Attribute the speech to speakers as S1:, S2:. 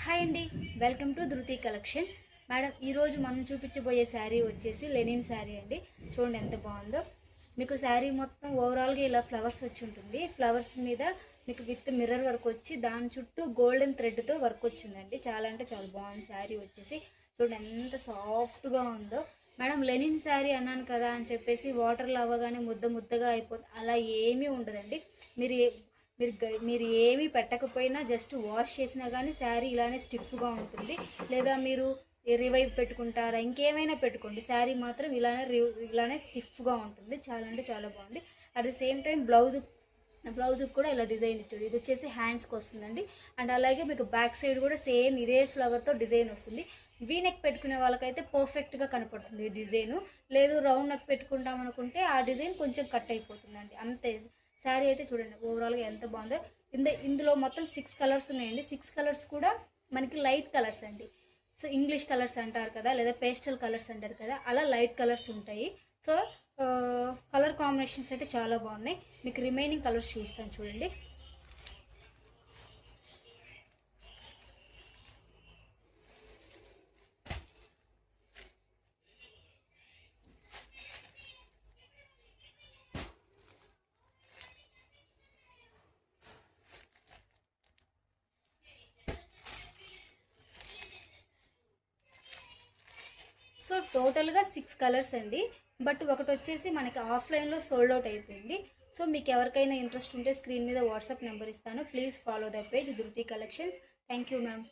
S1: Hi అండి, welcome to ధృతి collections. Madam, ఈరోజు మనం చూపించబోయే శారీ వచ్చేసి లెనిన్ శారీ అండి. చూడండి ఎంత బాగుందో. మీకు శారీ మొత్తం ఓవరాల్గా ఇలా ఫ్లవర్స్ వచ్చి ఉంటుంది. ఫ్లవర్స్ మీద మీకు విత్ మిర్రర్ వర్క్ వచ్చి దాని చుట్టూ గోల్డెన్ థ్రెడ్తో వర్క్ వచ్చిందండి. చాలా అంటే చాలా బాగుంది శారీ వచ్చేసి. చూడండి ఎంత సాఫ్ట్గా ఉందో. మేడం, లెనిన్ శారీ అన్నాను కదా అని చెప్పేసి వాటర్లో అవ్వగానే ముద్దగా అయిపోతుంది, అలా ఏమీ ఉండదండి. మీరు మీరు ఏమీ పెట్టకపోయినా జస్ట్ వాష్ చేసినా కానీ శారీ ఇలానే స్టిఫ్గా ఉంటుంది. లేదా మీరు రివైవ్ పెట్టుకుంటారా, ఇంకేమైనా పెట్టుకోండి, శారీ మాత్రం ఇలానే స్టిఫ్గా ఉంటుంది. చాలా అంటే చాలా బాగుంది. అట్ ది సేమ్ టైం బ్లౌజ్కి కూడా ఇలా డిజైన్ ఇచ్చాడు. ఇది వచ్చేసి హ్యాండ్స్కి వస్తుందండి. అండ్ అలాగే మీకు బ్యాక్ సైడ్ కూడా సేమ్ ఇదే ఫ్లవర్తో డిజైన్ వస్తుంది. వీ నెక్ పెట్టుకునే వాళ్ళకైతే పర్ఫెక్ట్గా కనపడుతుంది ఈ డిజైను. లేదు రౌండ్ నెక్ పెట్టుకుంటాం అనుకుంటే ఆ డిజైన్ కొంచెం కట్ అయిపోతుందండి, అంతే. శారీ అయితే చూడండి ఓవరాల్గా ఎంత బాగుందో. ఇందులో మొత్తం 6 కలర్స్ ఉన్నాయండి. 6 కలర్స్ కూడా మనకి లైట్ కలర్స్ అండి. సో ఇంగ్లీష్ కలర్స్ అంటారు కదా, లేదా పేస్టల్ కలర్స్ అంటారు కదా, అలా లైట్ కలర్స్ ఉంటాయి. సో కలర్ కాంబినేషన్స్ అయితే చాలా బాగున్నాయి. మీకు రిమైనింగ్ కలర్స్ చూస్తాను చూడండి. సో టోటల్గా 6 కలర్స్ అండి. బట్ ఒకటి వచ్చేసి మనకి ఆఫ్లైన్లో సోల్డ్ అవుట్ అయిపోయింది. సో మీకు ఎవరికైనా ఇంట్రెస్ట్ ఉంటే స్క్రీన్ మీద వాట్సాప్ నెంబర్ ఇస్తాను. ప్లీజ్ ఫాలో ద పేజ్ ధృతి కలెక్షన్స్. Thank you ma'am.